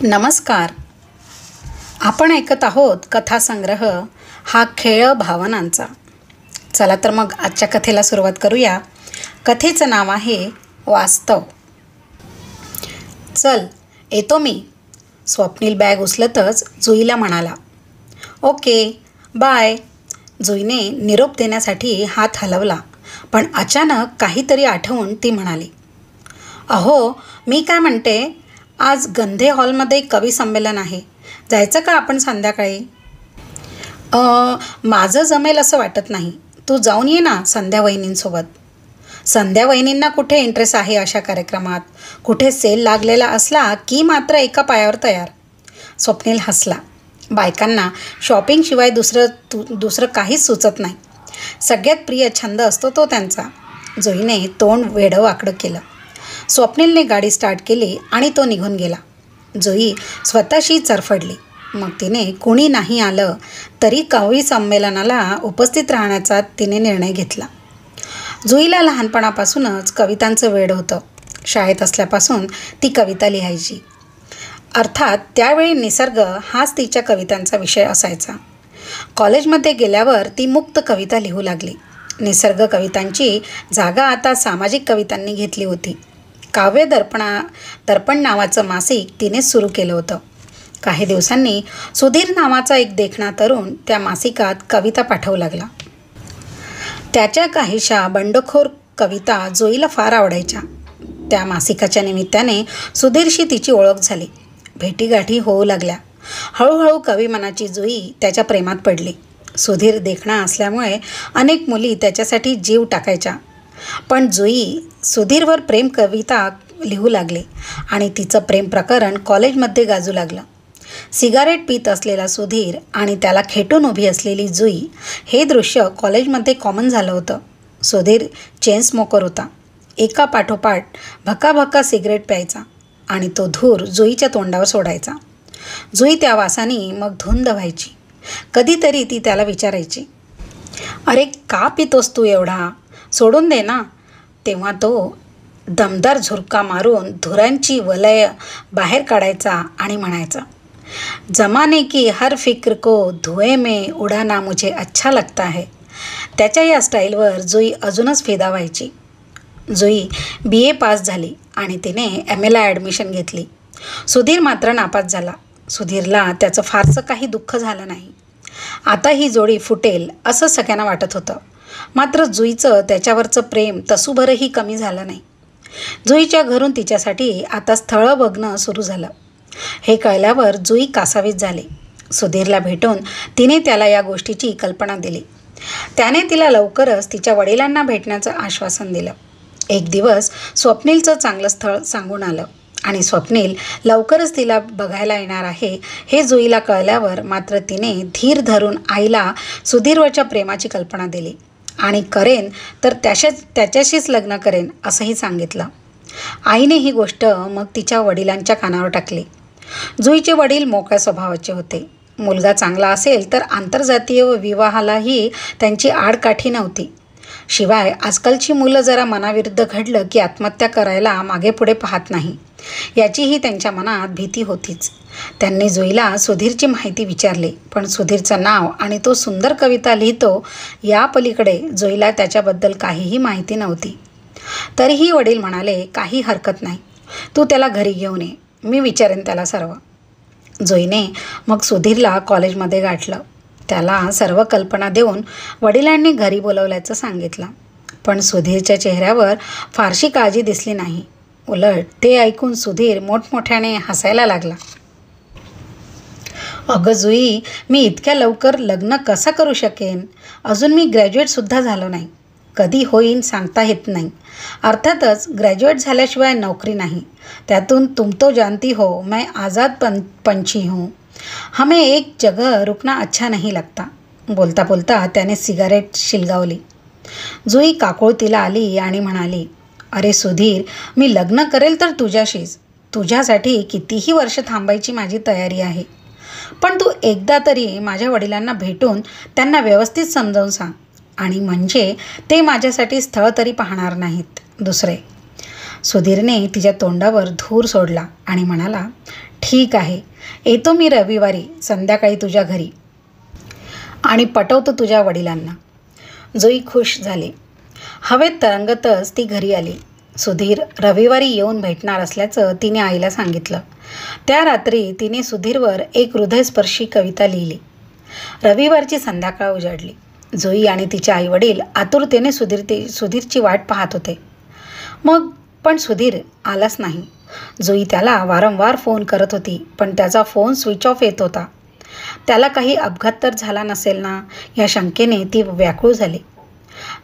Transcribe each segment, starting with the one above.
नमस्कार. आपण ऐकत आहोत कथासंग्रह हा खेळ भावनांचा. चला तर मग आजच्या कथेला सुरुवात करूया. कथेचं नाव आहे वास्तव. चल येतो मी. स्वप्नील बॅग उचलतच जुईला म्हणाला. Okay bye. जुईने निरोप देण्यासाठी हात हलवला, पण अचानक काहीतरी आठवून ती म्हणाली, अहो मी काय म्हणते, आज गंधे हॉलमध्ये कवी संमेलन आहे, जायचं का आपण संध्याकाळी? माझं जमेल असं वाटत नाही. तू जाऊन ये ना संध्या वहिनींसोबत. संध्या वहिनींना कुठे इंटरेस्ट आहे अशा कार्यक्रमात? कुठे सेल लागलेला असला की मात्र एका पायावर तयार. स्वप्नील हसला. बायकांना शॉपिंगशिवाय दुसरं काहीच सुचत नाही. सगळ्यात प्रिय छंद असतो तो त्यांचा. जुईने तोंड वेडं वाकडं केलं. स्वप्नीलने गाडी स्टार्ट केली आणि तो निघून गेला. जुई स्वतःशी चरफडली. मग तिने कुणी नाही आलं तरी कवी संमेलनाला उपस्थित राहण्याचा तिने निर्णय घेतला. जुईला लहानपणापासूनच कवितांचं वेड होतं. शाळेत असल्यापासून ती कविता लिहायची. अर्थात त्यावेळी निसर्ग हाच तिच्या कवितांचा विषय असायचा. कॉलेजमध्ये गेल्यावर ती मुक्त कविता लिहू लागली. निसर्ग कवितांची जागा आता सामाजिक कवितांनी घेतली होती. काव्य दर्पण नावाचं मासिक तिने सुरू केलं होतं. काही दिवसांनी सुधीर नावाचा एक देखणा तरुण त्या मासिकात कविता पाठवू लागला. त्याच्या काहीशा बंडखोर कविता जुईला फार आवडायच्या. त्या मासिकाच्या निमित्ताने सुधीरशी तिची ओळख झाली. भेटीगाठी होऊ लागल्या. हळूहळू कविमनाची जुई त्याच्या प्रेमात पडली. सुधीर देखणा असल्यामुळे अनेक मुली त्याच्यासाठी जीव टाकायच्या. पण जुई सुधीरवर प्रेम कविता लिहू लागली आणि तिचं प्रेम प्रकरण कॉलेजमध्ये गाजू लागलं. सिगारेट पीत असलेला सुधीर आणि त्याला खेटून उभी असलेली जुई हे दृश्य कॉलेजमध्ये कॉमन झालं होतं. सुधीर चेन स्मोकर होता. एका पाठोपाठ भकाभका सिगरेट प्यायचा आणि तो धूर जुईच्या तोंडावर सोडायचा. जुई त्या वासाने मग धुंद व्हायची. कधीतरी ती त्याला विचारायची, अरे का पितोस तू एवढा? सोडून दे ना. तेव्हा तो दमदार झुरका मारून धुरांची वलय बाहेर काढायचा आणि म्हणायचा, जमाने की हर फिक्र को धुए में उडाना मुझे अच्छा लगता है. त्याच्या या स्टाईलवर जुई अजूनच फिदा व्हायची. जुई BA पास झाली आणि तिने MAला ॲडमिशन घेतली. सुधीर मात्र नापास झाला. सुधीरला त्याचं फारसं काही दुःख झालं नाही. आता ही जोडी फुटेल असं सगळ्यांना वाटत होतं. मात्र जुईचं त्याच्यावरचं प्रेम तसूभरही कमी झालं नाही. जुईच्या घरून तिच्यासाठी आता स्थळं बघणं सुरू झालं. हे कळल्यावर जुई कासावीस झाली. सुधीरला भेटून तिने त्याला या गोष्टीची कल्पना दिली. त्याने तिला लवकरच तिच्या वडिलांना भेटण्याचं आश्वासन दिलं. एक दिवस स्वप्नीलचं चांगलं स्थळ सांगून आलं आणि स्वप्नील लवकरच तिला बघायला येणार आहे हे जुईला कळल्यावर मात्र तिने धीर धरून आईला सुधीरवरच्या प्रेमाची कल्पना दिली आणि करेन तर त्याच्याशीच लग्न करेन असंही सांगितलं. आईने ही गोष्ट मग तिच्या वडिलांच्या कानावर टाकली. जुईचे वडील मोकळ्या स्वभावाचे होते. मुलगा चांगला असेल तर आंतरजातीय विवाहालाही त्यांची आडकाठी नव्हती. शिवाय आजकालची मुलं जरा मनाविरुद्ध घडलं की आत्महत्या करायला मागे पुढे पाहत नाही याचीही त्यांच्या मनात भीती होतीच. त्यांनी जुईला सुधीरची माहिती विचारली, पण सुधीरचं नाव आणि तो सुंदर कविता लिहितो या पलीकडे जुईला त्याच्याबद्दल काहीही माहिती नव्हती. तरीही वडील म्हणाले, काही हरकत नाही, तू त्याला घरी घेऊन ये, मी विचारेन त्याला सर्व. जुईने मग सुधीरला कॉलेजमध्ये गाठलं. त्याला सर्व कल्पना देऊन वडिलांनी घरी बोलवल्याचं सांगितलं. पण सुधीरच्या चेहऱ्यावर फारशी काळजी दिसली नाही. उलट ते ऐकून सुधीर मोठमोठ्याने हसायला लागला. अगं जुई, मी इतक्या लवकर लग्न कसं करू शकेन? अजून मी ग्रॅज्युएटसुद्धा झालो नाही. कधी होईन सांगता येत नाही. अर्थातच ग्रॅज्युएट झाल्याशिवाय नोकरी नाही. त्यातून तुम तो जानती हो, मैं आज़ाद पंछी हूँ. हमें एक जगह रुकना अच्छा नहीं लगता. बोलता बोलता त्याने सिगारेट शिलगावली. जुई काकुळतीला आली आणि म्हणाली, अरे सुधीर, मी लग्न करेल तर तुझ्याशीच. तुझ्यासाठी कितीही वर्ष थांबायची माझी तयारी आहे. पण तू एकदा तरी माझ्या वडिलांना भेटून त्यांना व्यवस्थित समजावून सांग, आणि म्हणजे ते माझ्यासाठी स्थळ तरी पाहणार नाहीत दुसरे. सुधीरने तिच्या तोंडावर धूर सोडला आणि म्हणाला, ठीक आहे, येतो मी रविवारी संध्याकाळी तुझ्या घरी आणि पटवतो तुझ्या वडिलांना. जुई खुश झाली. हवेत तरंगतच ती घरी आली. सुधीर रविवारी येऊन भेटणार असल्याचं तिने आईला सांगितलं. त्या रात्री तिने सुधीरवर एक हृदयस्पर्शी कविता लिहिली. रविवारची संध्याकाळ उजाडली. जुई आणि तिचे आईवडील आतुरतेने सुधीरची वाट पाहत होते. पण सुधीर आलाच नाही. जुई त्याला वारंवार फोन करत होती, पण त्याचा फोन स्विच ऑफ येत होता. त्याला काही अपघात तर झाला नसेल ना, या शंकेने ती व्याकुळ झाली.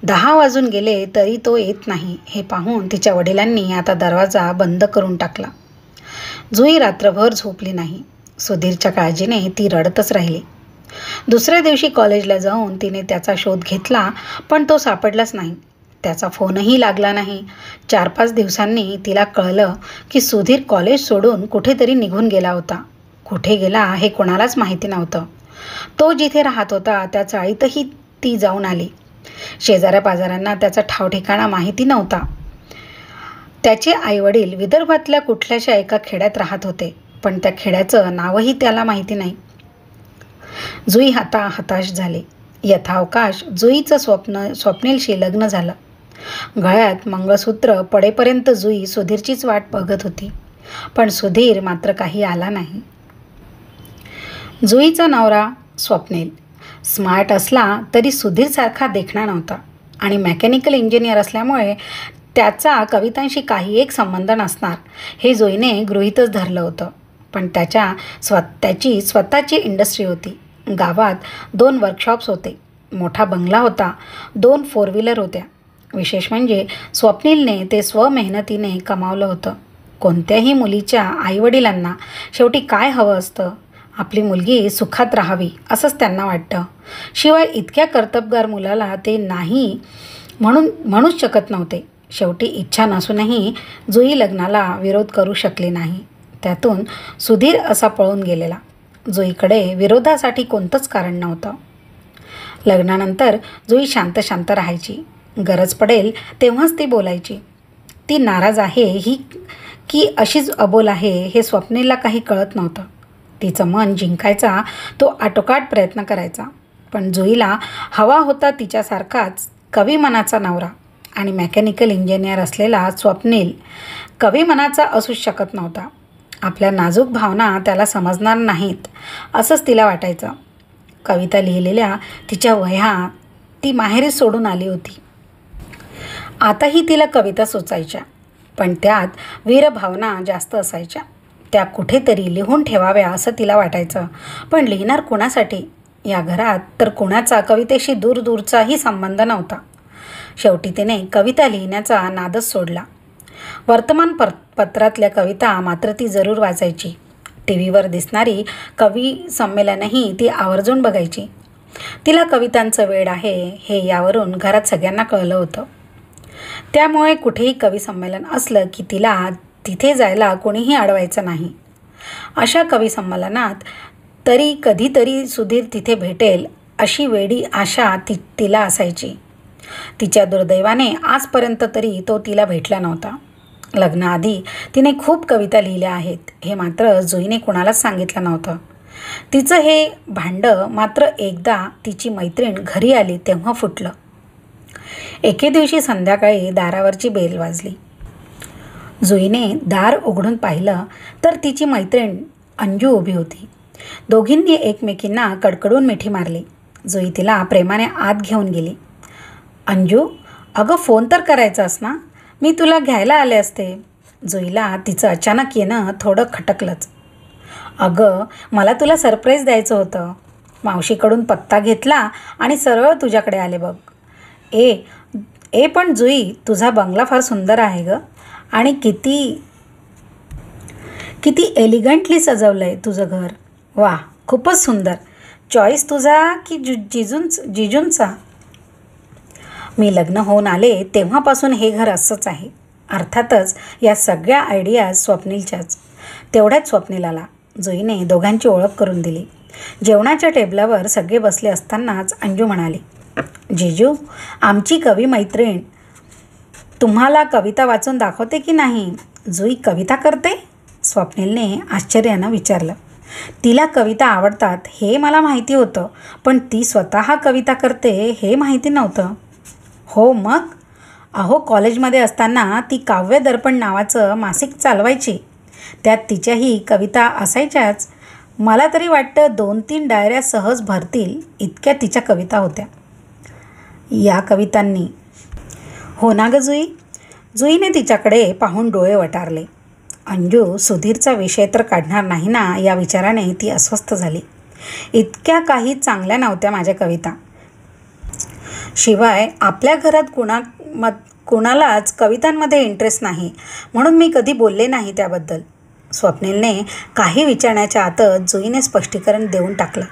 10 वाजून गेले तरी तो येत नाही हे पाहून तिच्या वडिलांनी आता दरवाजा बंद करून टाकला. जुई रात्रभर झोपली नाही. सुधीरच्या काळजीने ती रडतच राहिली. दुसऱ्या दिवशी कॉलेजला जाऊन तिने त्याचा शोध घेतला, पण तो सापडलाच नाही. त्याचा फोनही लागला नाही. 4-5 दिवसांनी तिला कळलं की सुधीर कॉलेज सोडून कुठेतरी निघून गेला होता. कुठे गेला हे कोणालाच माहिती नव्हतं. तो जिथे राहत होता त्या चाळीतही ती जाऊन आली. शेजाऱ्या पाजाऱ्यांना त्याचा ठाव ठिकाणा माहिती नव्हता. त्याचे आईवडील विदर्भातल्या कुठल्याशा एका खेड्यात राहत होते, पण त्या खेड्याचं नावही त्याला माहिती नाही. जुई आता हताश झाली. यथावकाश जुईचं स्वप्नीलशी लग्न झालं. गळ्यात मंगळसूत्र पडेपर्यंत जुई सुधीरचीच वाट बघत होती, पण सुधीर मात्र काही आला नाही. जुईचा नवरा स्वप्नील स्मार्ट असला तरी सुधीरसारखा देखणा नव्हता आणि मेकॅनिकल इंजिनियर असल्यामुळे त्याचा कवितांशी काही एक संबंध नसणार हे जुईने गृहीतच धरलं होतं. पण त्याची स्वतःची इंडस्ट्री होती. गावात 2 वर्कशॉप्स होते. मोठा बंगला होता. 2 4 व्हीलर होत्या. विशेष म्हणजे स्वप्नीलने ते स्वमेहनतीने कमावलं होतं. कोणत्याही मुलीच्या आईवडिलांना शेवटी काय हवं असतं? आपली मुलगी सुखात राहावी असंच त्यांना वाटतं. शिवाय इतक्या कर्तबगार मुलाला ते नाही म्हणूच शकत नव्हते. शेवटी इच्छा नसूनही जुई लग्नाला विरोध करू शकली नाही. त्यातून सुधीर असा पळून गेलेला. जुईकडे विरोधासाठी कोणतंच कारण नव्हतं. लग्नानंतर जुई शांत शांत राहायची. गरज पडेल तेव्हाच ती बोलायची. ती नाराज आहे की अशीच अबोल आहे हे स्वप्नीलला काही कळत नव्हतं. तिचं मन जिंकायचा तो आटोकाट प्रयत्न करायचा. पण जुईला हवा होता तिच्यासारखाच कवी मनाचा नवरा, आणि मेकॅनिकल इंजिनियर असलेला स्वप्नील कवी मनाचा असूच शकत नव्हता. आपल्या नाजूक भावना त्याला समजणार नाहीत असंच तिला वाटायचं. कविता लिहिलेल्या तिच्या वह्या ती माहेरी सोडून आली होती. आताही तिला कविता सुचायच्या, पण त्यात वीरभावना जास्त असायच्या. त्या कुठेतरी लिहून ठेवाव्या असं तिला वाटायचं. पण लिहिणार कुणासाठी? या घरात तर कुणाचा कवितेशी दूरचा संबंध नव्हता. शेवटी तिने कविता लिहिण्याचा नादच सोडला. वर्तमानपत्रातल्या कविता मात्र ती जरूर वाचायची. टीव्हीवर दिसणारी कवी संमेलनही ती आवर्जून बघायची. तिला कवितांचं वेड आहे हे यावरून घरात सगळ्यांना कळलं होतं. त्यामुळे कुठेही कवी संमेलन असलं की तिला तिथे जायला कोणीही अडवायचं नाही. अशा कवी संमेलनात तरी कधीतरी सुधीर तिथे भेटेल अशी वेडी आशा तिला असायची. तिच्या दुर्दैवाने आजपर्यंत तरी तो तिला भेटला नव्हता. लग्नाआधी तिने खूप कविता लिहिल्या आहेत हे मात्र जुईने कुणालाच सांगितलं नव्हतं. तिचं हे भांडं मात्र एकदा तिची मैत्रीण घरी आली तेव्हा फुटलं. एके दिवशी संध्याकाळी दारावरची बेल वाजली. जुईने दार उघडून पाहिलं तर तिची मैत्रीण अंजू उभी होती. दोघींनी एकमेकींना कडकडून मिठी मारली. जुई तिला प्रेमाने आत घेऊन गेली. अंजू, अगं फोन तर करायचास ना, मी तुला घ्यायला आले असते. जुईला तिचं अचानक येणं थोडं खटकलंच. अगं, मला तुला सरप्राईज द्यायचं होतं. मावशीकडून पत्ता घेतला आणि सरळ तुझ्याकडे आले बघ. पण जुई, तुझा बंगला फार सुंदर आहे गं, आणि किती एलिगंटली सजवलं आहे तुझं घर. वा, खूपच सुंदर. चॉईस तुझा की जिजूंचा? मी लग्न होऊन आले तेव्हापासून हे घर असंच आहे. अर्थातच या सगळ्या आयडियाज स्वप्नीलच्याच. तेवढ्याच स्वप्नील आला. जुईने दोघांची ओळख करून दिली. जेवणाच्या टेबलावर सगळे बसले असतानाच अंजू म्हणाली, जिजू, आमची कवी मैत्रीण तुम्हाला कविता वाचून दाखवते की नाही? जुई कविता करते? स्वप्नीलने आश्चर्यानं विचारलं. तिला कविता आवडतात हे मला माहिती होतं, पण ती स्वतः कविता करते हे माहिती नव्हतं. हो मग? अहो, कॉलेजमध्ये असताना ती काव्य दर्पण नावाचं मासिक चालवायची. त्यात तिच्याही कविता असायच्याच. मला तरी वाटतं 2-3 डायऱ्या सहज भरतील इतक्या तिच्या कविता होत्या. या कवितांनी. हो ना ग जुई? जुईने तिच्याकडे पाहून डोळे वटारले. अंजू सुधीरचा विषय तर काढणार नाही ना या विचाराने ती अस्वस्थ झाली. इतक्या काही चांगल्या नव्हत्या माझ्या कविता. शिवाय आपल्या घरात कुणालाच कवितांमध्ये इंटरेस्ट नाही, म्हणून मी कधी बोलले नाही त्याबद्दल. स्वप्नीलने काही विचारण्याच्या आतच जुईने स्पष्टीकरण देऊन टाकलं.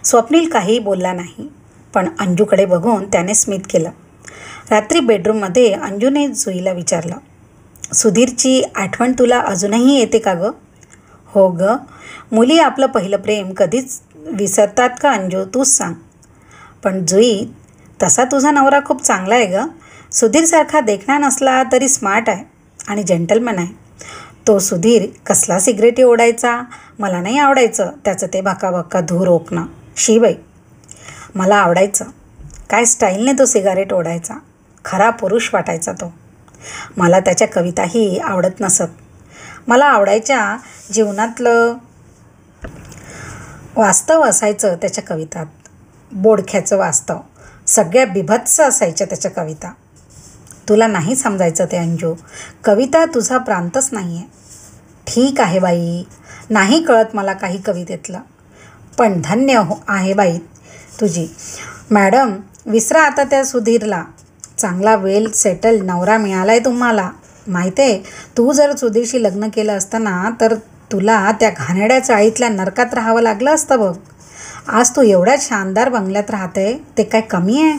स्वप्नील काही बोलला नाही, पण अंजूकडे बघून त्याने स्मित केलं. रात्री बेडरूममध्ये अंजूने जुईला विचारलं, सुधीरची आठवण तुला अजूनही येते का गं? हो गं. मुली आपलं पहिलं प्रेम कधीच विसरतात का अंजू, तूच सांग. पण जुई, तसा तुझा नवरा खूप चांगला आहे गं. सुधीरसारखा देखणा नसला तरी स्मार्ट आहे आणि जेंटलमॅन आहे. तो सुधीर कसला सिगरेटी ओढायचा, मला नाही आवडायचं त्याचं ते भकाभका धूर ओकणं. शी बाई, मला आवडायचं. काय स्टाईलने तो सिगारेट ओढायचा. खरा पुरुष वाटायचा तो. मला त्याच्या कविताही आवडत नसत. मला आवडायच्या जीवनातलं वास्तव असायचं त्याच्या कवितात. बोडख्याचं वास्तव. सगळ्या बिभत्स असायच्या त्याच्या कविता. तुला नाही समजायचं ते अंजू. कविता तुझा प्रांतच नाही आहे. ठीक आहे बाई, नाही कळत मला काही कवितेतलं, पण धन्य आहे बाई तुझी. मॅडम, विसरा आता त्या सुधीरला. चांगला वेल सेटल नवरा मिळाला आहे तुम्हाला. माहीत आहे, तू जर सुधीरशी लग्न केलं असतं ना तर तुला त्या घाणेरड्या चाळीतल्या नरकात राहावं लागलं असतं बघ. आज तू एवढ्या शानदार बंगल्यात राहते, ते काय कमी आहे?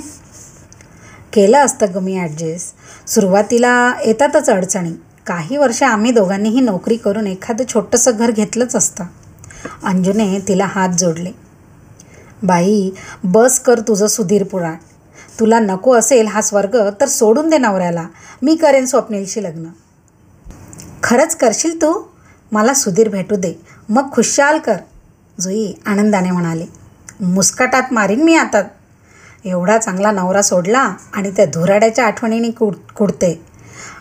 केलं असतं ग मी ॲडजस्ट. सुरुवातीला येतातच अडचणी. काही वर्ष आम्ही दोघांनीही नोकरी करून एखादं छोटंसं घर घेतलंच असतं. अंजूने तिला हात जोडले. बाई, बस कर तुझं सुधीर पुराण. तुला नको असेल हा स्वर्ग तर सोडून दे नवऱ्याला. मी करेन स्वप्नीलशी लग्न. खरंच करशील तू? मला सुधीर भेटू दे, मग खुशाल कर, जुई आनंदाने म्हणाली. मुस्कटात मारीन मी आता. एवढा चांगला नवरा सोडला आणि त्या धुराड्याच्या आठवणीने कुडते.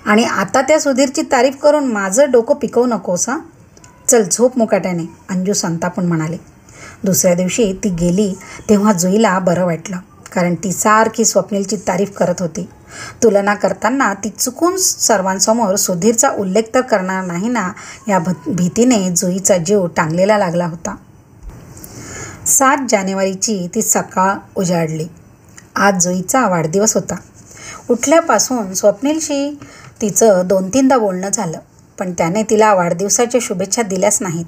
आणि आता त्या सुधीरची तारीफ करून माझं डोकं पिकवू नकोस हां. चल झोप मुकाट्याने, अंजू संतापून म्हणाली. दुसऱ्या दिवशी ती गेली तेव्हा जुईला बरं वाटलं, कारण ती सारखी स्वप्नीलची तारीफ करत होती. तुलना करताना ती चुकून सर्वांसमोर सुधीरचा उल्लेख तर करणार नाही ना या भीतीने जुईचा जीव टांगलेला लागला होता. 7 जानेवारीची ती सकाळ उजाडली. आज जुईचा वाढदिवस होता. उठल्यापासून स्वप्नीलशी तिचं 2-3दा बोलणं झालं, पण त्याने तिला वाढदिवसाच्या शुभेच्छा दिल्याच नाहीत.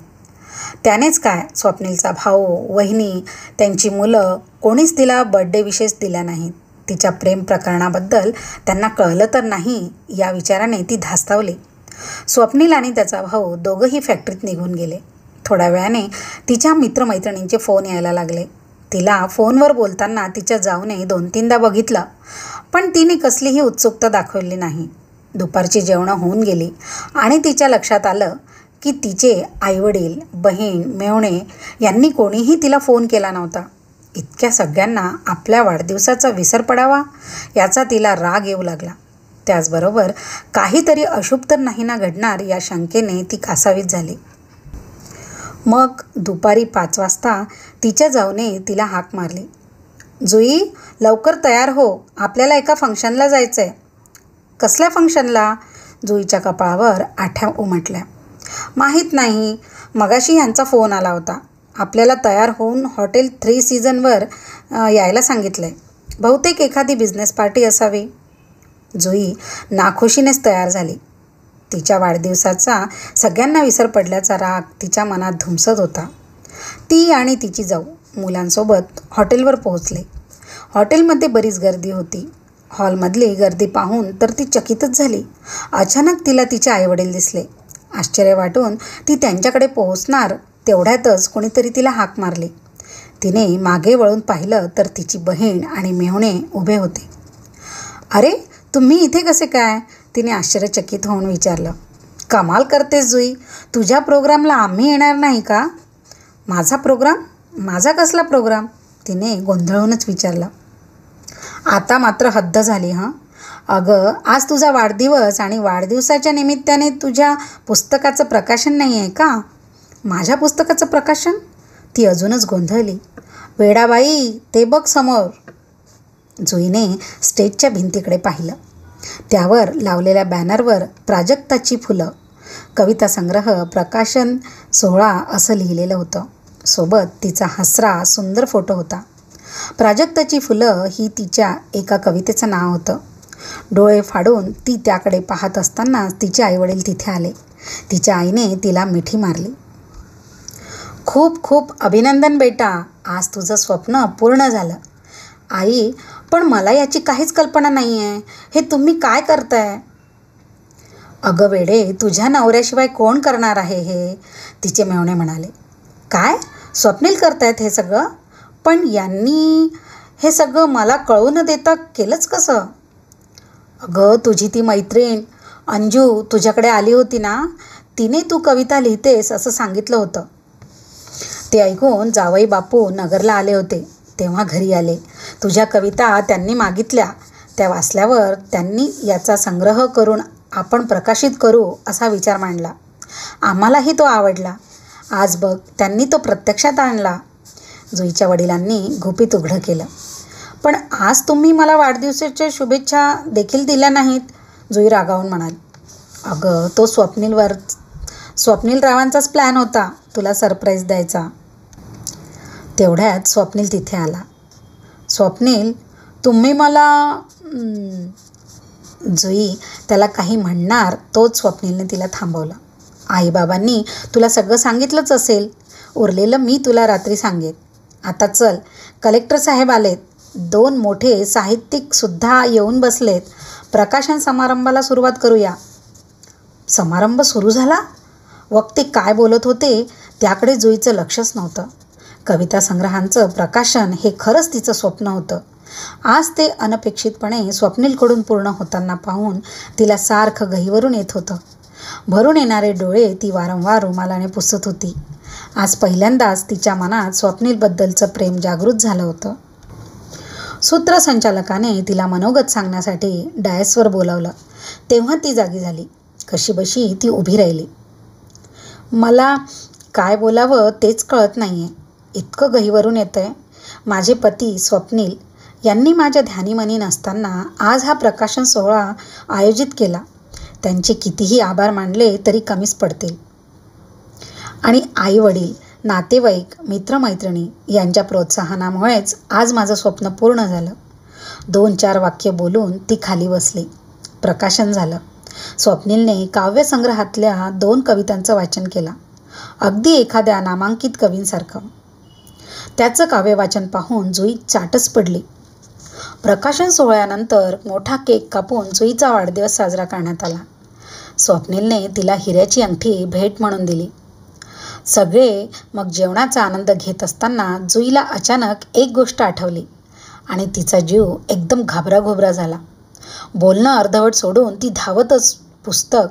त्यानेच काय, स्वप्नीलचा भाऊ, वहिनी, त्यांची मुलं कोणीच तिला बर्थडे विशेष दिल्या नाहीत. तिच्या प्रेम प्रकरणाबद्दल त्यांना कळलं तर नाही या विचाराने ती धास्तावली. स्वप्नील आणि त्याचा भाऊ दोघंही फॅक्टरीत निघून गेले. थोड्या वेळाने तिच्या मित्रमैत्रिणींचे फोन यायला लागले. तिला फोनवर बोलताना तिच्या जाऊने 2-3दा बघितलं, पण तिने कसलीही उत्सुकता दाखवली नाही. दुपारची जेवणं होऊन गेली आणि तिच्या लक्षात आलं की तिचे आईवडील, बहीण, मेव्हणे यांनी कोणीही तिला फोन केला नव्हता. इतक्या सगळ्यांना आपल्या वाढदिवसाचा विसर पडावा याचा तिला राग येऊ लागला. त्याचबरोबर काहीतरी अशुभ तर नाही ना घडणार या शंकेने ती कासावीस झाली. मग दुपारी 5 वाजता तिच्या जाऊने तिला हाक मारली. जुई, लवकर तयार हो, आपल्याला एका फंक्शनला जायचं आहे. कसल्या फंक्शनला? जुईच्या कपाळावर आठ्या उमटल्या. माहीत नाही, मगाशी ह्यांचा फोन आला होता. आपल्याला तयार होऊन हॉटेल 3 सीझनवर यायला सांगितलं आहे. बहुतेक एखादी बिझनेस पार्टी असावी. जुई नाखुशीनेच तयार झाली. तिच्या वाढदिवसाचा सगळ्यांना विसर पडल्याचा राग तिच्या मनात धुमसत होता. ती आणि तिची जाऊ मुलांसोबत हॉटेलवर पोहोचले. हॉटेलमध्ये बरीच गर्दी होती. हॉलमधली गर्दी पाहून तर ती चकितच झाली. अचानक तिला तिचे आईवडील दिसले. आश्चर्य वाटून ती त्यांच्याकडे पोहोचणार तेवढ्यातच कोणीतरी तिला हाक मारली. तिने मागे वळून पाहिलं तर तिची बहीण आणि मेव्हणे उभे होते. अरे, तुम्ही इथे कसे काय? तिने आश्चर्यचकित होऊन विचारलं. कमाल करतेस जुई. तुझ्या प्रोग्रामला आम्ही येणार नाही का? माझा प्रोग्राम? माझा कसला प्रोग्राम? तिने गोंधळूनच विचारलं. आता मात्र हद्द झाली हं. अगं, आज तुझा वाढदिवस आणि वाढदिवसाच्या निमित्ताने तुझ्या पुस्तकाचं प्रकाशन नाही आहे का? माझ्या पुस्तकाचं प्रकाशन? ती अजूनच गोंधळली. वेडाबाई, ते बघ समोर. जुईने स्टेजच्या भिंतीकडे पाहिलं. त्यावर लावलेल्या बॅनरवर प्राजक्ताची फुलं, कविता संग्रह, प्रकाशन सोहळा असं लिहिलेलं होतं. सोबत तिचा हसरा सुंदर फोटो होता. प्राजक्ताची फुलं ही तिच्या एका कवितेचं नाव होतं. डोळे फाडून ती त्याकडे पाहत असतानाच तिचे आईवडील तिथे आले. तिच्या आईने तिला मिठी मारली. खूप खूप अभिनंदन बेटा, आज तुझं स्वप्न पूर्ण झालं. आई, पण मला याची काहीच कल्पना नाही आहे. हे तुम्ही काय करताय? अगं वेडे, तुझ्या नवऱ्याशिवाय कोण करणार आहे हे? तिचे मेवणे म्हणाले. काय? स्वप्नील करतायत हे सगळं? पण यांनी हे सगळं मला कळू न देता केलंच कसं? अगं, तुझी ती मैत्रीण अंजू तुझ्याकडे आली होती ना, तिने तू कविता लिहितेस असं सांगितलं होतं. ते ऐकून जावई बापू नगरला आले होते. तेव्हा घरी आले. तुझ्या कविता त्यांनी मागितल्या. त्या वाचल्यावर त्यांनी याचा संग्रह करून आपण प्रकाशित करू असा विचार मांडला. आम्हालाही तो आवडला. आज बघ, त्यांनी तो प्रत्यक्षात आणला. जुईच्या वडिलांनी गुपित उघडं केलं. पण आज तुम्ही मला वाढदिवसाच्या शुभेच्छा देखील दिल्या नाहीत, जुई रागावून म्हणाली. अगं, तो स्वप्नील रावांचाच प्लॅन होता तुला सरप्राईज द्यायचा. तेवढ्यात स्वप्नील तिथे आला. स्वप्नील, तुम्ही मला जुई त्याला काही म्हणणार तोच स्वप्नीलने तिला थांबवलं. आईबाबांनी तुला सगळं सांगितलंच असेल. उरलेलं मी तुला रात्री सांगेन. आता चल, कलेक्टर साहेब आलेत. 2 मोठे साहित्यिकसुद्धा येऊन बसलेत. प्रकाशन समारंभाला सुरुवात करूया. समारंभ सुरू झाला? वक्ते काय बोलत होते त्याकडे जुईचं लक्षच नव्हतं. कविता संग्रहांचं प्रकाशन हे खरंच तिचं स्वप्न होतं. आज ते अनपेक्षितपणे स्वप्नीलकडून पूर्ण होताना पाहून तिला सारखं गहिवरून येत होतं. भरून येणारे डोळे ती वारंवार रुमालाने पुसत होती. आज पहिल्यांदाच तिच्या मनात स्वप्नीलबद्दलचं प्रेम जागृत झालं होतं. सूत्रसंचालकाने तिला मनोगत सांगण्यासाठी डायसवर बोलावलं. तेव्हा ती जागी झाली. कशीबशी ती उभी राहिली. मला काय बोलावं तेच कळत नाही आहे. इतकं गहिवरून येतं आहे. माझे पती स्वप्नील यांनी माझ्या ध्यानीमनी नसताना आज हा प्रकाशन सोहळा आयोजित केला. त्यांचे कितीही आभार मानले तरी कमीच पडतील. आणि आईवडील, नातेवाईक, मित्रमैत्रिणी यांच्या प्रोत्साहनामुळेच आज माझं स्वप्न पूर्ण झालं. 2-4 वाक्य बोलून ती खाली बसली. प्रकाशन झालं. स्वप्नीलने काव्यसंग्रहातल्या 2 कवितांचं वाचन केलं. अगदी एखाद्या नामांकित कवींसारखं. त्याचं काव्यवाचन पाहून जुई चाटच पडली. प्रकाशन सोहळ्यानंतर मोठा केक कापून जुईचा वाढदिवस साजरा करण्यात आला. स्वप्नीलने तिला हिऱ्याची अंगठी भेट म्हणून दिली. सगळे मग जेवणाचा आनंद घेत असताना जुईला अचानक एक गोष्ट आठवली आणि तिचा जीव एकदम घाबराघोबरा झाला. बोलणं अर्धवट सोडून ती धावतच पुस्तकं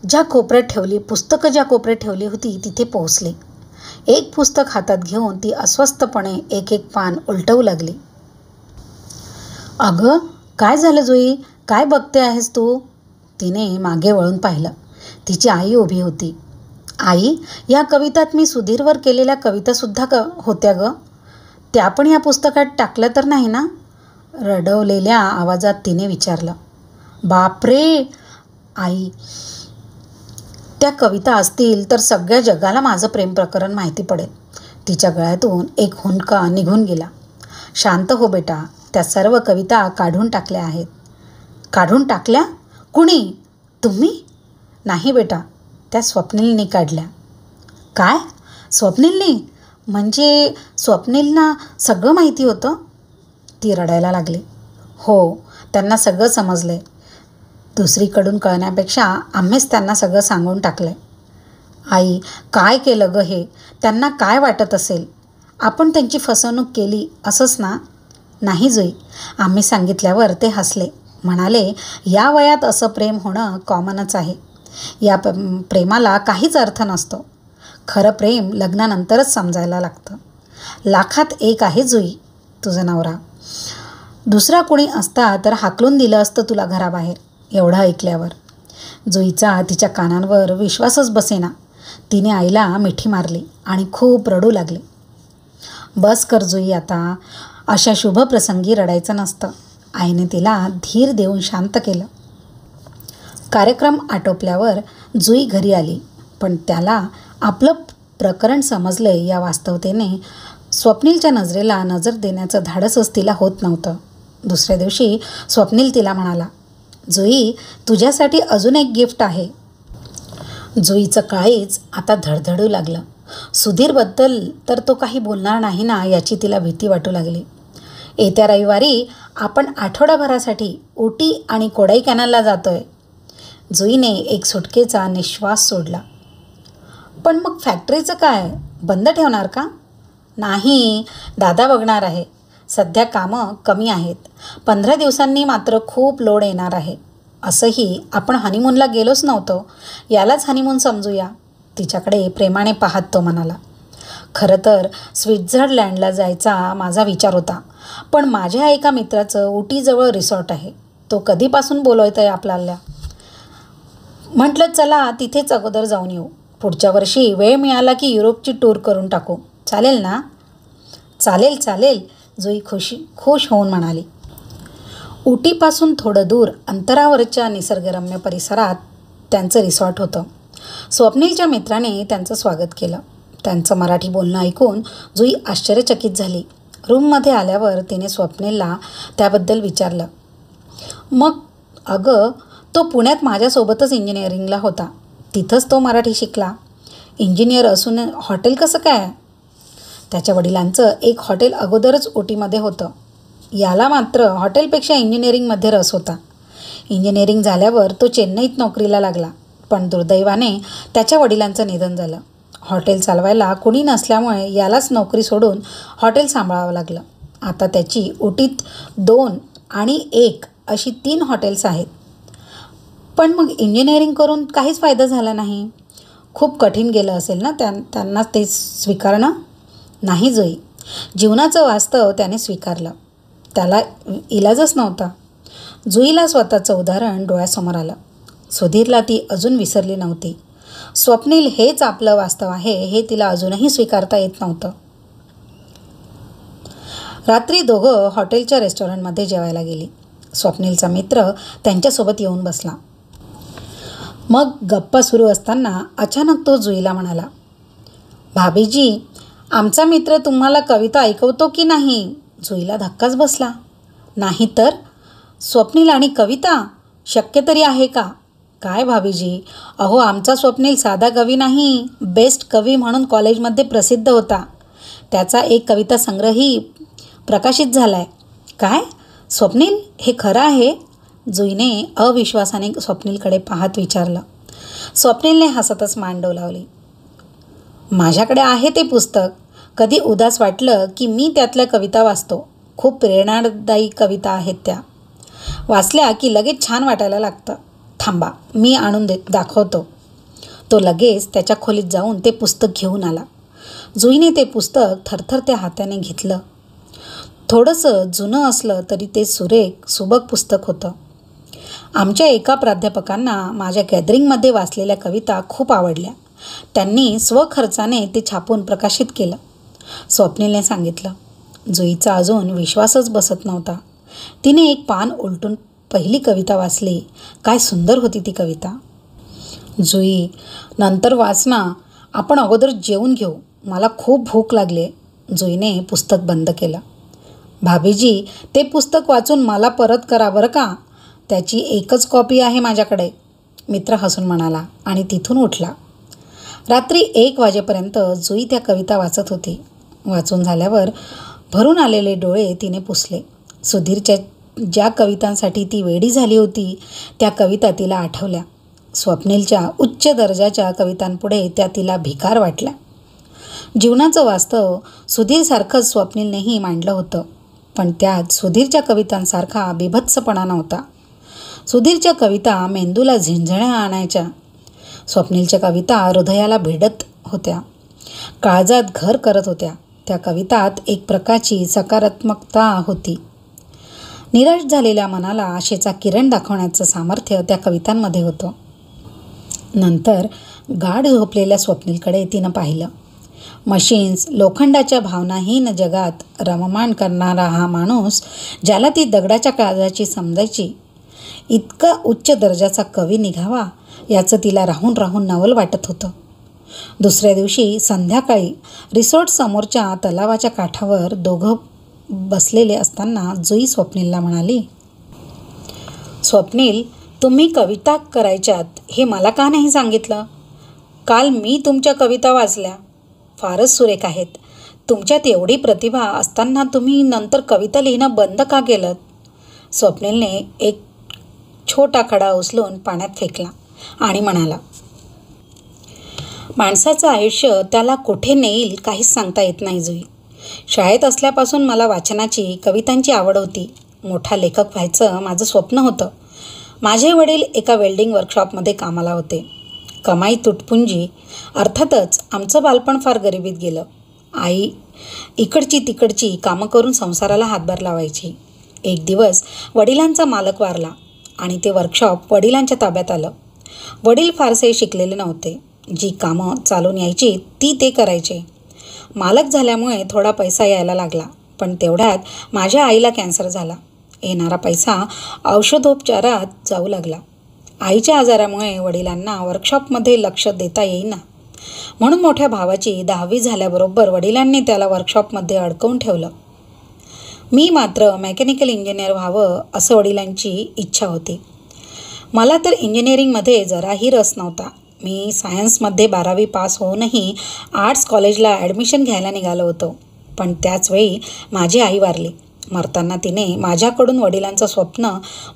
ज्या कोपऱ्यात ठेवली होती तिथे पोहोचली. एक पुस्तक हातात घेऊन ती अस्वस्थपणे एक पान उलटवू लागली. अगं, काय झालं जुई? काय बघते आहेस तू? तिने मागे वळून पाहिलं. तिची आई उभी होती. आई, या कवितात मी सुधीरवर केलेल्या कवितासुद्धा होत्या गं. त्या पण या पुस्तकात टाकल्या तर नाही ना? रडवलेल्या आवाजात तिने विचारलं. बापरे आई, त्या कविता असतील तर सगळ्या जगाला माझं प्रेम प्रकरण माहिती पडेल. तिच्या गळ्यातून एक हुंदका निघून गेला. शांत हो बेटा, त्या सर्व कविता काढून टाकल्या आहेत. काढून टाकल्या? कुणी? तुम्ही? नाही बेटा, त्या स्वप्नीलने काढल्या. काय? स्वप्नीलने? म्हणजे स्वप्नीलना सगळं माहिती होतं? ती रडायला लागली. हो, त्यांना सगळं समजलंय. दुसरीकडून कळण्यापेक्षा आम्हीच त्यांना सगळं सांगून टाकलंय. आई, काय केलं गं हे? त्यांना काय वाटत असेल? आपण त्यांची फसवणूक केली असंच ना? नाही जुई, आम्ही सांगितल्यावर ते हसले. म्हणाले, या वयात असं प्रेम होणं कॉमनच आहे. या प्रेमाला काहीच अर्थ नसतो. खरं प्रेम लग्नानंतरच समजायला लागतं. लाखात एक आहे जुई, तुझा नवरा. दुसरा कोणी असता तर हाकलून दिलं असतं तुला घराबाहेर. एवढं ऐकल्यावर जुईचा तिच्या कानांवर विश्वासच बसेना. तिने आईला मिठी मारली आणि खूप रडू लागली. बस कर जुई आता, अशा शुभ प्रसंगी रडायचं नसतं. आईने तिला धीर देऊन शांत केलं. कार्यक्रम आटोपल्यावर जुई घरी आली, पण त्याला आपलं प्रकरण समजले या वास्तवतेने स्वप्नीलच्या नजरेला नजर देण्याचं धाडसच तिला होत नव्हतं. दुसऱ्या दिवशी स्वप्नील तिला म्हणाला, जुई, तुझ्यासाठी अजून एक गिफ्ट आहे. जुईचं काळीज आता धडधडू लागलं. सुधीरबद्दल तर तो काही बोलणार नाही ना याची तिला भीती वाटू लागली. येत्या रविवारी आपण आठवडाभरासाठी उटी आणि कोडाईकॅनलला जातोय. जुईने एक सुटकेचा निश्वास सोडला. पण मग फॅक्टरीचं काय, बंद ठेवणार का? नाही, दादा बघणार आहे. सध्या कामं कमी आहेत. 15 दिवसांनी मात्र खूप लोड येणार आहे. असंही आपण हनीमूनला गेलोच नव्हतो, यालाच हनीमून समजूया. तिच्याकडे प्रेमाने पाहत तो म्हणाला, खरं तर स्वित्झर्लंडला जायचा माझा विचार होता, पण माझ्या एका मित्राचं उटीजवळ रिसॉर्ट आहे. तो कधीपासून बोलवत आहे आपल्याला. म्हटलं चला तिथेच अगोदर जाऊन येऊ. पुढच्या वर्षी वेळ मिळाला की युरोपची टूर करून टाकू. चालेल ना? चालेल चालेल, जुई खुश होऊन म्हणाली. उटीपासून थोडं दूर अंतरावरच्या निसर्गरम्य परिसरात त्यांचं रिसॉर्ट होतं. स्वप्नीलच्या मित्राने त्यांचं स्वागत केलं. त्यांचं मराठी बोलणं ऐकून जुई आश्चर्यचकित झाली. रूममध्ये आल्यावर तिने स्वप्नीलला त्याबद्दल विचारलं. मग अगं, तो पुण्यात माझ्यासोबतच इंजिनिअरिंगला होता. तिथंच तो मराठी शिकला. इंजिनियर असून हॉटेल कसं काय? त्याच्या वडिलांचं एक हॉटेल अगोदरच ओटीमध्ये होतं. याला मात्र हॉटेलपेक्षा इंजिनिअरिंगमध्ये रस होता. इंजिनिअरिंग झाल्यावर तो चेन्नईत नोकरीला लागला, पण दुर्दैवाने त्याच्या वडिलांचं निधन झालं. हॉटेल चालवायला कुणी नसल्यामुळे यालाच नोकरी सोडून हॉटेल सांभाळावं लागलं. आता त्याची उटीत 2 आणि 1 अशी 3 हॉटेल्स आहेत. पण मग इंजिनिअरिंग करून काहीच फायदा झाला नाही. खूप कठीण गेलं असेल ना त्यांना ते स्वीकारणं? नाही जुई, जीवनाचं वास्तव त्याने स्वीकारलं. त्याला इलाजच नव्हता. जुईला स्वतःचं उदाहरण डोळ्यासमोर आलं. सुधीरला ती अजून विसरली नव्हती. स्वप्नील हेच आपलं वास्तव आहे हे तिला अजूनही स्वीकारता येत नव्हतं. रात्री दोघं हॉटेलच्या रेस्टॉरंटमध्ये जेवायला गेली. स्वप्नीलचा मित्र त्यांच्यासोबत येऊन बसला. मग गप्पा सुरू असताना अचानक तो जुईला म्हणाला, भाभीजी, आमचा मित्र तुम्हाला कविता ऐकवतो की नाही? जुईला धक्काच बसला. नाही तर? स्वप्नील आणि कविता शक्य तरी आहे का? काय भाभीजी, अहो आमचा स्वप्नील साधा कवी नाही, बेस्ट कवी म्हणून कॉलेजमध्ये प्रसिद्ध होता. त्याचा एक कविता संग्रहही प्रकाशित झाला आहे. काय? स्वप्नील, हे खरं आहे? जुईने अविश्वासाने स्वप्नीलकडे पाहत विचारलं. स्वप्नीलने हसतच मान डोलावली. माझ्याकडे आहे ते पुस्तक. कधी उदास वाटलं की मी त्यातल्या कविता वाचतो. खूप प्रेरणादायी कविता आहेत त्या. वाचल्या की लगेच छान वाटायला लागतं. थांबा, मी आणून दाखवतो. तो लगेच त्याच्या खोलीत जाऊन ते पुस्तक घेऊन आला. जुईने ते पुस्तक थरथरत्या हाताने घेतलं. थोडंसं जुनं असलं तरी ते सुबक पुस्तक होतं. आमच्या एका प्राध्यापकांना माझ्या गॅदरिंगमध्ये वाचलेल्या कविता खूप आवडल्या. त्यांनी स्वखर्चाने ते छापून प्रकाशित केलं, स्वप्नीलने सांगितलं. जुईचा अजून विश्वासच बसत नव्हता. तिने एक पान उलटून पहिली कविता वाचली. काय सुंदर होती ती कविता. जुई, नंतर वाच ना. आपण अगोदर जेवून घेऊ. मला खूप भूक लागली. जुईने पुस्तक बंद केलं. भाभीजी, ते पुस्तक वाचून मला परत करा बरं का. त्याची एकच कॉपी आहे माझ्याकडे, मित्र हसून म्हणाला आणि तिथून उठला. रात्री 1 वाजेपर्यंत जुई त्या कविता वाचत होती. वाचून झाल्यावर भरून आलेले डोळे तिने पुसले. सुधीरच्या ज्या कवितांसाठी ती वेडी झाली होती त्या कविता तिला आठवल्या. स्वप्नीलच्या उच्च दर्जाच्या कवितांपुढे त्या तिला भिकार वाटल्या. जीवनाचं वास्तव सुधीरसारखंच स्वप्नीलनेही मांडलं होतं, पण त्यात सुधीरच्या कवितांसारखा बिभत्सपणा नव्हता. सुधीरच्या कविता मेंदूला झिंझण्या आणायच्या. स्वप्नीलच्या कविता हृदयाला भिडत होत्या, काळजात घर करत होत्या. त्या कवितात एक प्रकारची सकारात्मकता होती. निराश झालेल्या मनाला आशेचा किरण दाखवण्याचं सामर्थ्य त्या कवितांमध्ये होतं. नंतर गाढ झोपलेल्या स्वप्नीलकडे तिनं पाहिलं. मशीन्स, लोखंडाच्या भावनाहीन जगात रममाण करणारा हा माणूस, ज्याला ती दगडाच्या काळजाची समजायची, इतका उच्च दर्जाचा कवी निघावा याचं तिला राहून राहून नवल वाटत होतं. दुसऱ्या दिवशी संध्याकाळी रिसॉर्ट समोरच्या तलावाच्या काठावर दोघं बसलेले असताना जुई स्वप्नीलला म्हणाली, स्वप्नील, तुम्ही कविता करायच्यात हे मला का नाही सांगितलं? काल मी तुमच्या कविता वाचल्या, फारच सुरेख आहेत. तुमच्यात एवढी प्रतिभा असताना तुम्ही नंतर कविता लिहिणं बंद का केलं? स्वप्नीलने एक छोटा खडा उचलून पाण्यात फेकला आणि म्हणाला, माणसाचं आयुष्य त्याला कुठे नेईल काहीच सांगता येत नाही जुई. शाळेत असल्यापासून मला वाचनाची, कवितांची आवड होती. मोठा लेखक व्हायचं माझं स्वप्न होतं. माझे वडील एका वेल्डिंग वर्कशॉपमध्ये कामाला होते. कमाई तुटपुंजी. अर्थातच आमचं बालपण फार गरिबीत गेलं. आई इकडची तिकडची कामं करून संसाराला हातभार लावायची. एक दिवस वडिलांचा मालक वारला आणि ते वर्कशॉप वडिलांच्या ताब्यात आलं. वडील फारसे शिकलेले नव्हते. जी कामं चालून यायची ती ते करायचे. मालक झाल्यामुळे थोडा पैसा यायला लागला, पण तेवढ्यात माझ्या आईला कॅन्सर झाला. येणारा पैसा औषधोपचारात जाऊ लागला. आईच्या आजारामुळे वडिलांना वर्कशॉपमध्ये लक्ष देता येईना, म्हणून मोठ्या भावाची 10वी झाल्याबरोबर वडिलांनी त्याला वर्कशॉपमध्ये अडकवून ठेवलं. मी मात्र मेकॅनिकल इंजिनियर व्हावं असं वडिलांची इच्छा होती. मला तर इंजिनिअरिंगमध्ये जराही रस नव्हता. मी सायन्समध्ये 12वी पास होऊनही आर्ट्स कॉलेजला ॲडमिशन घ्यायला निघालो होतो. पण त्याचवेळी माझी आई वारली. मरताना तिने माझ्याकडून वडिलांचं स्वप्न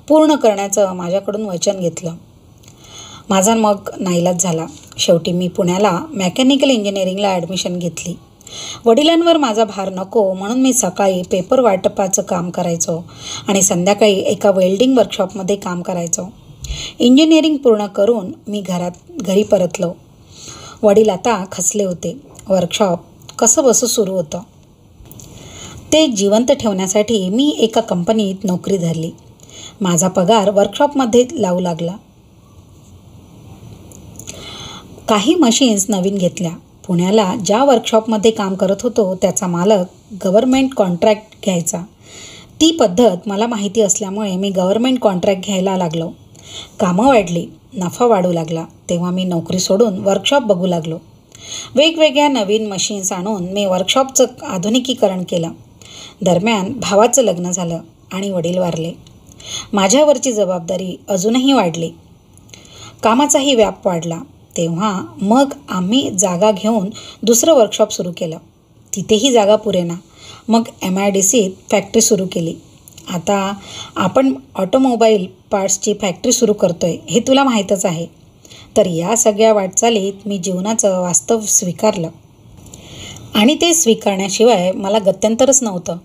पूर्ण करण्याचं माझ्याकडून वचन घेतलं. माझा मग नाईलाज झाला. शेवटी मी पुण्याला मेकॅनिकल इंजिनिअरिंगला ॲडमिशन घेतली. वडिलांवर माझा भार नको म्हणून मी सकाळी पेपर वाटपाचं काम करायचो आणि संध्याकाळी एका वेल्डिंग वर्कशॉपमध्ये काम करायचो. इंजिनिअरिंग पूर्ण करून मी घरी परतलो. वडील आता खचले होते. वर्कशॉप कसं बसं सुरू होतं. ते जिवंत ठेवण्यासाठी मी एका कंपनीत नोकरी धरली. माझा पगार वर्कशॉपमध्ये लावू लागला. काही मशीन्स नवीन घेतल्या. पुण्याला ज्या वर्कशॉपमध्ये काम करत होतो त्याचा मालक गव्हर्मेंट कॉन्ट्रॅक्ट घ्यायचा. ती पद्धत मला माहिती असल्यामुळे मी गव्हर्मेंट कॉन्ट्रॅक्ट घ्यायला लागलो. कामं वाढली, नफा वाढू लागला. तेव्हा मी नोकरी सोडून वर्कशॉप बघू लागलो. वेगवेगळ्या नवीन मशीन्स आणून मी वर्कशॉपचं आधुनिकीकरण केलं. दरम्यान भावाचं लग्न झालं आणि वडील वारले. माझ्यावरची जबाबदारी अजूनही वाढली. कामाचाही व्याप वाढला. तेव्हा मग आम्ही जागा घेऊन दुसरं वर्कशॉप सुरू केलं. तिथेही जागा पुरेना. मग MIDCत फॅक्टरी सुरू केली. आता आपण ऑटोमोबाईल पार्ट्सची फॅक्टरी सुरू करतोय हे तुला माहीतच आहे. तर या सगळ्या वाटचालीत मी जीवनाचं वास्तव स्वीकारलं आणि ते स्वीकारण्याशिवाय मला गत्यंतरच नव्हतं.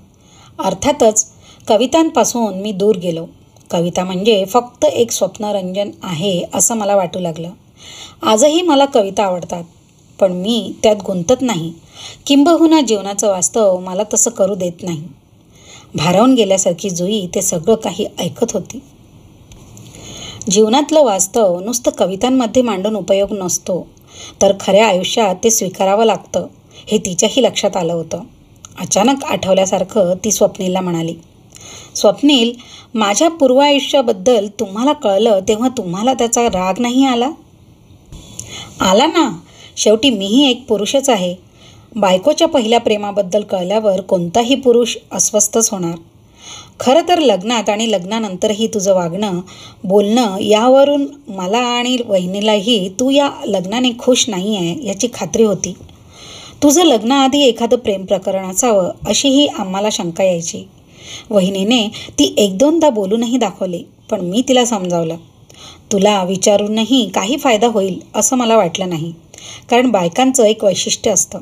अर्थातच कवितांपासून मी दूर गेलो. कविता म्हणजे फक्त एक स्वप्नरंजन आहे असं मला वाटू लागलं. आजही मला कविता आवडतात, पण मी त्यात गुंतत नाही. किंबहुना जीवनाचं वास्तव मला तसं करू देत नाही. भारावून गेल्यासारखी जुई ते सगळं काही ऐकत होती. जीवनातलं वास्तव नुसतं कवितांमध्ये मांडून उपयोग नसतो, तर खऱ्या आयुष्यात ते स्वीकारावं लागतं हे तिच्याही लक्षात आलं होतं. अचानक आठवल्यासारखं ती स्वप्नीलला म्हणाली, स्वप्नील, माझ्या पूर्व आयुष्याबद्दल तुम्हाला कळलं तेव्हा तुम्हाला त्याचा राग नाही आला? आला ना. शेवटी मीही एक पुरुषच आहे. बायकोच्या पहिल्या प्रेमाबद्दल कळल्यावर कोणताही पुरुष अस्वस्थच होणार. खरं तर लग्नात आणि लग्नानंतरही तुझं वागणं, बोलणं यावरून मला आणि वहिनीलाही तू या लग्नाने खुश नाही आहे याची खात्री होती. तुझं लग्नाआधी एखादं प्रेम प्रकरण असावं अशीही आम्हाला शंका यायची. वहिनीने ती 1-2दा बोलूनही दाखवली, पण मी तिला समजावलं. तुला विचारूनही काही फायदा होईल असं मला वाटलं नाही. कारण बायकांचं एक वैशिष्ट्य असतं,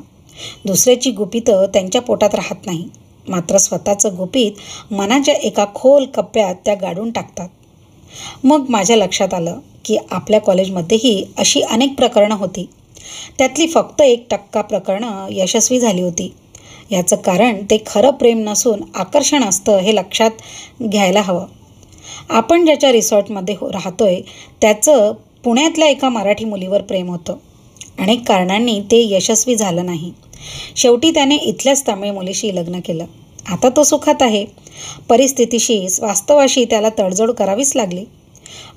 दुसऱ्याची गुपितं त्यांच्या पोटात राहत नाही, मात्र स्वतःचं गुपित मनाच्या एका खोल कप्प्यात त्या गाडून टाकतात. मग माझ्या लक्षात आलं की आपल्या कॉलेजमध्येही अशी अनेक प्रकरणं होती. त्यातली फक्त 1% प्रकरणं यशस्वी झाली होती. याचं कारण ते खरं प्रेम नसून आकर्षण असतं हे लक्षात घ्यायला हवं. आपण ज्याच्या रिसॉर्टमध्ये राहतोय त्याचं पुण्यातल्या एका मराठी मुलीवर प्रेम होतं. अनेक कारणांनी ते यशस्वी झालं नाही. शेवटी त्याने इथल्याच तमिळ मुलीशी लग्न केलं. आता तो सुखात आहे. परिस्थितीशी, वास्तवाशी त्याला तडजोड करावीच लागली.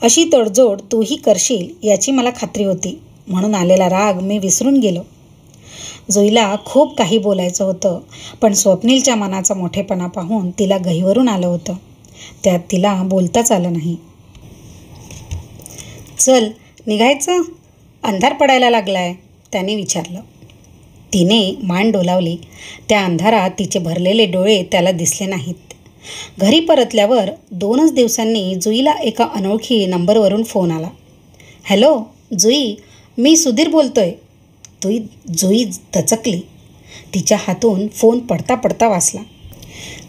अशी तडजोड तूही करशील याची मला खात्री होती. म्हणून आलेला राग मी विसरून गेलो. जुईला खूप काही बोलायचं होतं, पण स्वप्नीलच्या मनाचा मोठेपणा पाहून तिला गहिवरून आलं होतं. त्यात तिला बोलताच आलं नाही. चल निघायचं, अंधार पडायला लागलाय, त्याने विचारलं. तिने मान डोलावली. त्या अंधारात तिचे भरलेले डोळे त्याला दिसले नाहीत. घरी परतल्यावर 2च दिवसांनी जुईला एका अनोळखी नंबरवरून फोन आला. हॅलो जुई, मी सुधीर बोलतोय. जुई दचकली. तिच्या हातून फोन पडता पडता वाचला.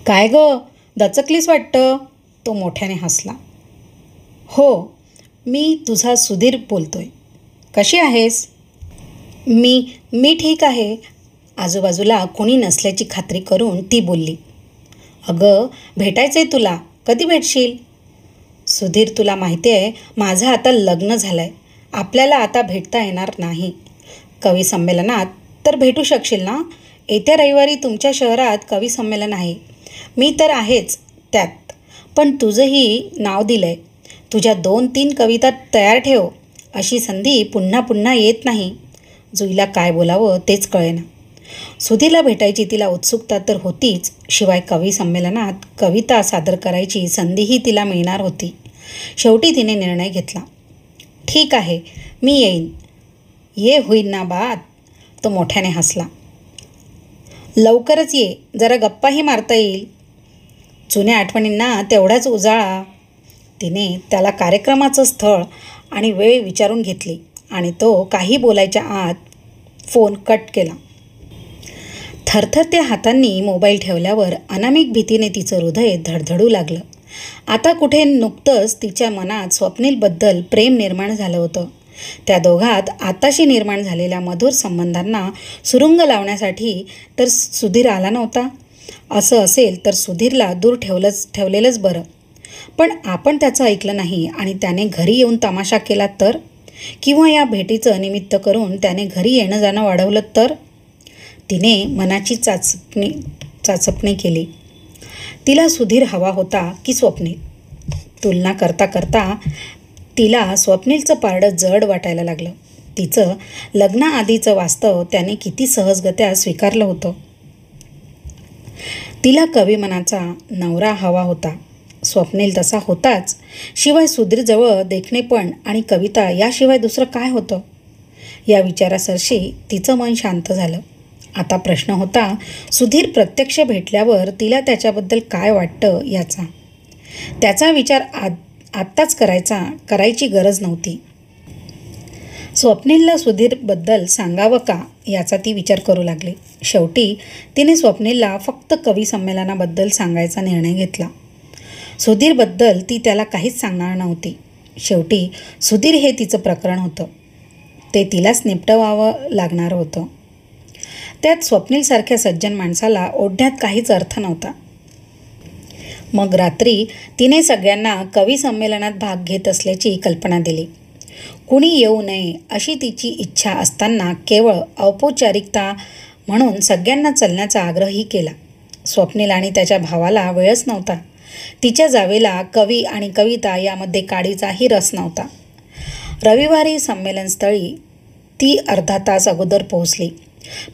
काय गं, दचकलीस वाटतं, तो मोठ्याने हसला. हो, मी तुझा सुधीर बोलतोय. कशी आहेस? मी ठीक आहे. आजूबाजूला कोणी नसल्याची खात्री करून ती बोलली. अगं, भेटायचंय तुला, कधी भेटशील? सुधीर, तुला माहिती आहे माझं आता लग्न झालं आहे. आपल्याला आता भेटता येणार नाही. कवी संमेलनात तर भेटू शकशील ना? येत्या रविवारी तुमच्या शहरात कवी संमेलन आहे. मी तर आहेच त्यात, पण तुझंही नाव दिलं आहे. तुझ्या 2-3 कविता तयार ठेव. अशी संधी पुन्हा पुन्हा येत नाही. जुईला काय बोलावं तेच कळेना. सुधीरला भेटायची तिला उत्सुकता तर होतीच, शिवाय कवी संमेलनात कविता सादर करायची संधीही तिला मिळणार होती. शेवटी तिने निर्णय घेतला. ठीक आहे, मी येईन. ये होईन ना बात, तो मोठ्याने हसला. लवकरच ये, जरा गप्पाही मारता येईल. जुन्या आठवणींना तेवढाच उजाळा. तिने त्याला कार्यक्रमाचं स्थळ आणि वेळ विचारून घेतली आणि तो काही बोलायच्या आत फोन कट केला. थरथरत्या हातांनी मोबाईल ठेवल्यावर अनामिक भीतीने तिचं हृदय धडधडू लागलं. आता कुठे नुकतंच तिच्या मनात स्वप्नीलबद्दल प्रेम निर्माण झालं होतं. त्या दोघात आताशी निर्माण झालेल्या मधुर संबंधांना सुरुंग लावण्यासाठी तर सुधीर आला नव्हता. असं असेल तर सुधीरला दूर ठेवलेलंच बरं. पण आपण त्याचं ऐकलं नाही आणि त्याने घरी येऊन तमाशा केला तर? किंवा या भेटीचं निमित्त करून त्याने घरी येणं जाणं वाढवलं तर? तिने मनाची चाचपणी केली. तिला सुधीर हवा होता की स्वप्नील? तुलना करता करता तिला स्वप्नीलचं पारडं जड वाटायला लागलं. तिचं लग्नाआधीचं वास्तव त्याने किती सहजगत्या स्वीकारलं होतं. तिला कवी मनाचा नवरा हवा होता. स्वप्नील तसा होताच. शिवाय सुधीरजवळ देखणेपण आणि कविता याशिवाय दुसरं काय होतं? या विचारासरशी तिचं मन शांत झालं. आता प्रश्न होता, सुधीर प्रत्यक्ष भेटल्यावर तिला त्याच्याबद्दल काय वाटतं याचा. त्याचा विचार आत्ताच करायची गरज नव्हती. स्वप्नीलला सुधीरबद्दल सांगावं का याचा ती विचार करू लागली. शेवटी तिने स्वप्नीलला फक्त कवी संमेलनाबद्दल सांगायचा निर्णय घेतला. सुधीरबद्दल ती त्याला काहीच सांगणार नव्हती. शेवटी सुधीर हे तिचं प्रकरण होतं. ते तिलाच निपटवावं लागणार होतं. त्यात स्वप्नीलसारख्या सज्जन माणसाला ओढण्यात काहीच अर्थ नव्हता. मग रात्री तिने सगळ्यांना कवी संमेलनात भाग घेत असल्याची कल्पना दिली. कुणी येऊ नये अशी तिची इच्छा असताना केवळ औपचारिकता म्हणून सगळ्यांना चलण्याचा आग्रहही केला. स्वप्नील आणि त्याच्या भावाला वेळच नव्हता. तिच्या जावेला कवी आणि कविता यामध्ये काडीचाही रस नव्हता. रविवारी संमेलनस्थळी ती अर्धा तास अगोदर पोहोचली.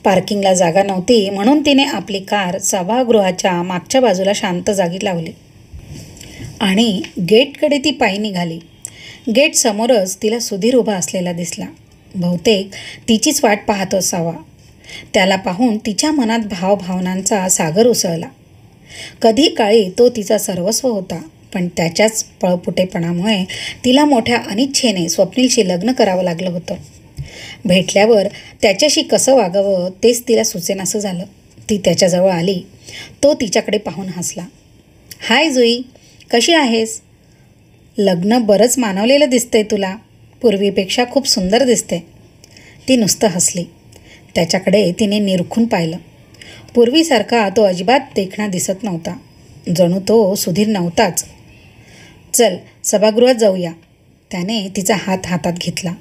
पार्किंगला जागा नव्हती म्हणून तिने आपली कार सभागृहाच्या मागच्या बाजूला शांत जागी लावली आणि गेटकडे ती पायी निघाली. गेट समोरच तिला सुधीर उभा असलेला दिसला. बहुतेक तिचीच वाट पाहत असावा. त्याला पाहून तिच्या मनात भावभावनांचा सागर उसळला. कधी काळी तो तिचा सर्वस्व होता, पण त्याच्याच पळपुटेपणामुळे तिला मोठ्या अनिच्छेने स्वप्नीलशी लग्न करावं लागलं होतं. भेटल्यावर त्याच्याशी कसं वागावं तेच तिला सुचेनासं झालं. ती त्याच्याजवळ आली. तो तिच्याकडे पाहून हसला. हाय जुई, कशी आहेस? लग्न बरंच मानवलेलं दिसतंय तुला. पूर्वीपेक्षा खूप सुंदर दिसते. ती नुसतं हसली. त्याच्याकडे तिने निरखून पाहिलं. पूर्वीसारखा तो अजिबात देखणा दिसत नव्हता. जणू तो सुधीर नव्हताच. चल सभागृहात जाऊया. त्याने तिचा हात हातात घेतला.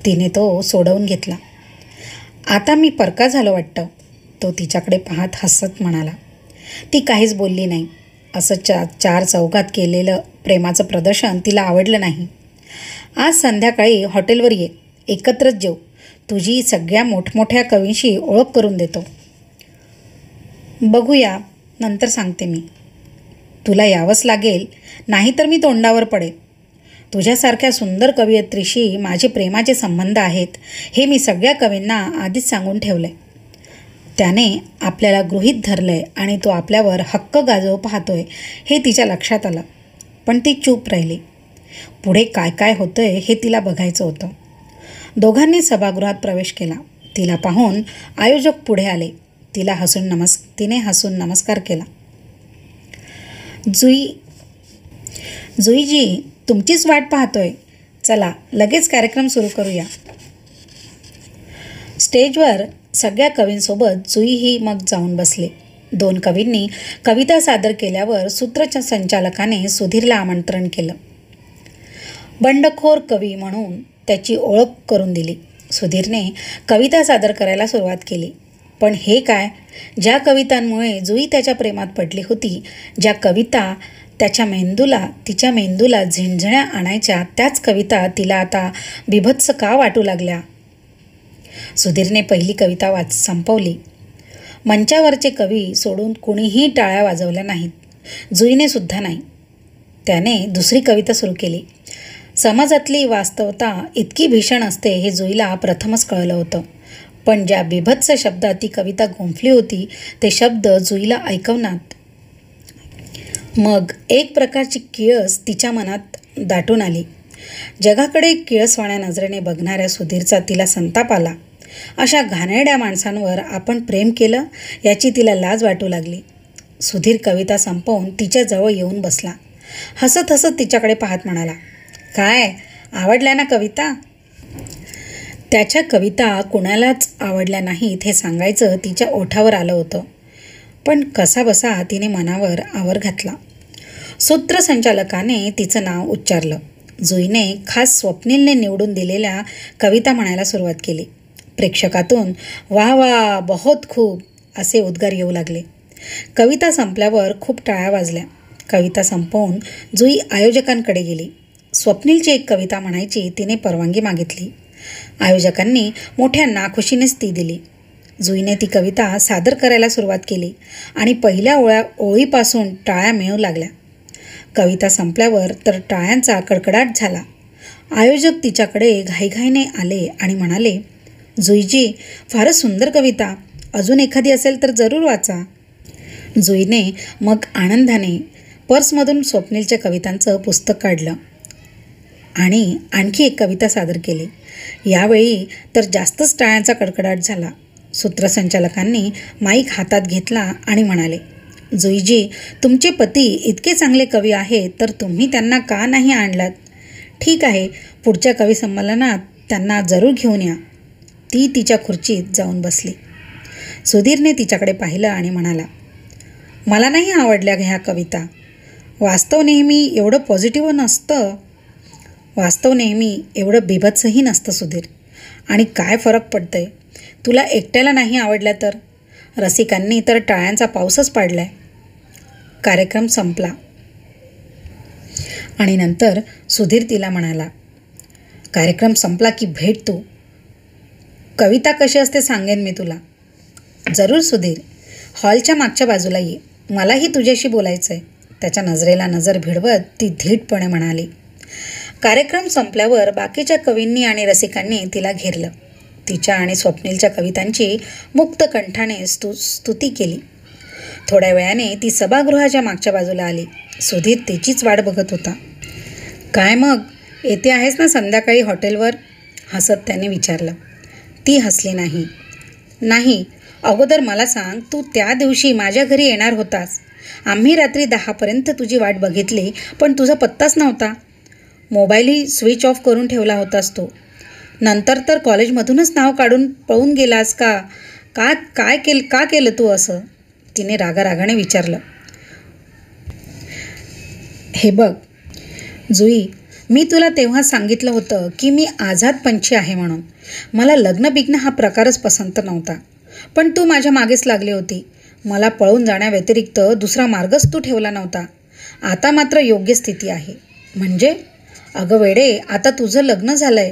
तिने तो सोडवून घेतला. आता मी परका झालो वाटतं, तो तिच्याकडे पाहत हसत म्हणाला. ती काहीच बोलली नाही. असं चार चौघात केलेलं प्रेमाचं प्रदर्शन तिला आवडलं नाही. आज संध्याकाळी हॉटेलवर ये, एकत्रच जेऊ. तुझी सगळ्या मोठमोठ्या कवींशी ओळख करून देतो. बघूया, नंतर सांगते मी. तुला यावंच लागेल, नाहीतर मी तोंडावर पडेल. तुझ्यासारख्या सुंदर कवयित्रीशी माझे प्रेमाचे संबंध आहेत हे मी सगळ्या कवींना आधीच सांगून ठेवले. त्याने आपल्याला गृहीत धरलंय आणि तो आपल्यावर हक्क गाजवू पाहतोय हे तिच्या लक्षात आलं. पण ती चूप राहिली. पुढे काय काय होतंय हे तिला बघायचं होतं. दोघांनी सभागृहात प्रवेश केला. तिला पाहून आयोजक पुढे आले. तिने हसून नमस्कार केला. जुईजी, तुमचीच वाट पाहतोय. चला लगेच कार्यक्रम सुरू करूया. स्टेजवर सगळ्या कवींसोबत जुईही मग जाऊन बसले. 2 कवींनी कविता सादर केल्यावर सूत्रसंचालकाने सुधीरला आमंत्रण केलं. बंडखोर कवी म्हणून त्याची ओळख करून दिली. सुधीरने कविता सादर करायला सुरुवात केली. पण हे काय, ज्या कवितांमुळे जुई त्याच्या प्रेमात पडली होती, ज्या कविता तिच्या मेंदूला झिणझिण्या आणायच्या, त्याच कविता तिला आता बिभत्स का वाटू लागल्या. सुधीरने पहिली कविता संपवली. मंचावरचे कवी सोडून कुणीही टाळ्या वाजवल्या नाहीत. जुईने सुद्धा नाही. त्याने दुसरी कविता सुरू केली. समाजातली वास्तवता इतकी भीषण असते हे जुईला प्रथमच कळलं होतं. पण ज्या बिभत्स शब्दात ती कविता गुंफली होती ते शब्द जुईला ऐकवनात. मग एक प्रकारची किळस तिच्या मनात दाटून आली. जगाकडे किळसवाण्या नजरेने बघणाऱ्या सुधीरचा तिला संताप आला. अशा घाणेरड्या माणसांवर आपण प्रेम केलं याची तिला लाज वाटू लागली. सुधीर कविता संपवून तिच्याजवळ येऊन बसला. हसत हसत तिच्याकडे पाहत म्हणाला, काय आवडल्या ना कविता? त्याच्या कविता कुणालाच आवडल्या नाहीत हे सांगायचं तिच्या ओठावर आलं होतं. पण कसाबसा तिने मनावर आवर घातला. सूत्रसंचालकाने तिचं नाव उच्चारलं. जुईने खास स्वप्नीलने निवडून दिलेल्या कविता म्हणायला सुरुवात केली. प्रेक्षकातून वाह वाह, बहुत खूप असे उद्गार येऊ लागले. कविता संपल्यावर खूप टाळ्या वाजल्या. कविता संपवून जुई आयोजकांकडे गेली. स्वप्नीलची एक कविता म्हणायची तिने परवानगी मागितली. आयोजकांनी मोठ्या नाखुशीनेच ती दिली. जुईने ती कविता सादर करायला सुरुवात केली आणि पहिल्या ओळीपासून टाळ्या मिळू लागल्या. कविता संपल्यावर तर टाळ्यांचा कडकडाट झाला. आयोजक तिच्याकडे घाईघाईने आले आणि म्हणाले, जुईजी, फारच सुंदर कविता. अजून एखादी असेल तर जरूर वाचा. जुईने मग आनंदाने पर्समधून स्वप्नीलच्या कवितांचं पुस्तक काढलं आणि आणखी एक कविता सादर केली. यावेळी तर जास्तच टाळ्यांचा कडकडाट झाला. सूत्रसंचालकांनी माईक हातात घेतला आणि म्हणाले, जुईजी, तुमचे पती इतके चांगले कवी आहेत तर तुम्ही त्यांना का नाही आणलात? ठीक आहे, पुढच्या कवी संमेलनात त्यांना जरूर घेऊन या. ती तिच्या खुर्चीत जाऊन बसली. सुधीरने तिच्याकडे पाहिलं आणि म्हणाला, मला नाही आवडल्या ह्या कविता. वास्तव नेहमी एवढं पॉझिटिव्ह नसतं. वास्तव नेहमी एवढं बिभत्सही नसतं सुधीर. आणि काय फरक पडतंय? तुला एकट्याला नाही आवडल्या तर? रसिकांनी तर टाळ्यांचा पाऊसच पाडलाय. कार्यक्रम संपला आणि नंतर सुधीर तिला म्हणाला, कार्यक्रम संपला की भेट तू. कविता कशी असते सांगेन मी तुला. जरूर सुधीर, हॉलच्या मागच्या बाजूला ये, मलाही तुझ्याशी बोलायचं आहे. त्याच्या नजरेला नजर भिडवत ती धीटपणे म्हणाली. कार्यक्रम संपल्यावर बाकीच्या कवींनी आणि रसिकांनी तिला घेरलं. तिच्या आणि स्वप्नीलच्या कवितांची मुक्त कंठाने स्तुती केली. थोड्या वेळाने ती सभागृहाच्या मागच्या बाजूला आली. सुधीर तिचीच वाट बघत होता. काय मग, येते आहेस ना संध्याकाळी हॉटेलवर? हसत त्याने विचारलं. ती हसली नाही. नाही, अगोदर मला सांग, तू त्या दिवशी माझ्या घरी येणार होतास. आम्ही रात्री 10 पर्यंत तुझी वाट बघितली पण तुझा पत्ताच नव्हता. मोबाईलही स्विच ऑफ करून ठेवला होतास तू. नंतर तर कॉलेजमधूनच नाव काढून पळून गेलास का? का केलं तू असं? तिने रागारागाने विचारलं. हे बघ जुई, मी तुला तेव्हा सांगितलं होतं की मी आझाद पंछी आहे म्हणून. मला लग्न बिग्न हा प्रकारच पसंत नव्हता. पण तू माझ्या मागेच लागली होती. मला पळून जाण्याव्यतिरिक्त दुसरा मार्गच तू ठेवला नव्हता. आता मात्र योग्य स्थिती आहे. म्हणजे? अगं वेडे, आता तुझं लग्न झालंय.